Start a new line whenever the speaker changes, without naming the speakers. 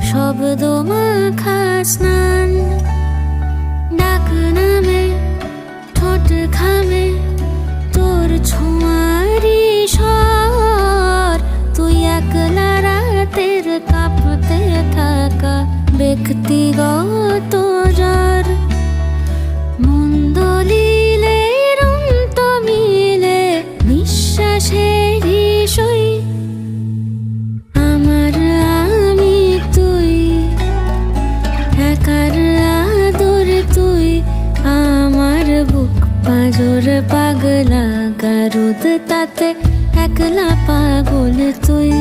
শব্দ মাখা স্নান, ডাক নামে ঠোঁট ঘামে তোর ছোঁয়ারি স্বর। তুই একলা রাতের কাঁপতে থাকা ব্যক্তিগত জ্বর। মন্দ লীলে রন্ত মিলে নিঃশ্বাসেরই সই। আমার আমি তুই, একার আদর তুই। আমার বুক পাঁজর পাগলা গারুদ, তাতে একলা পাগল তুই।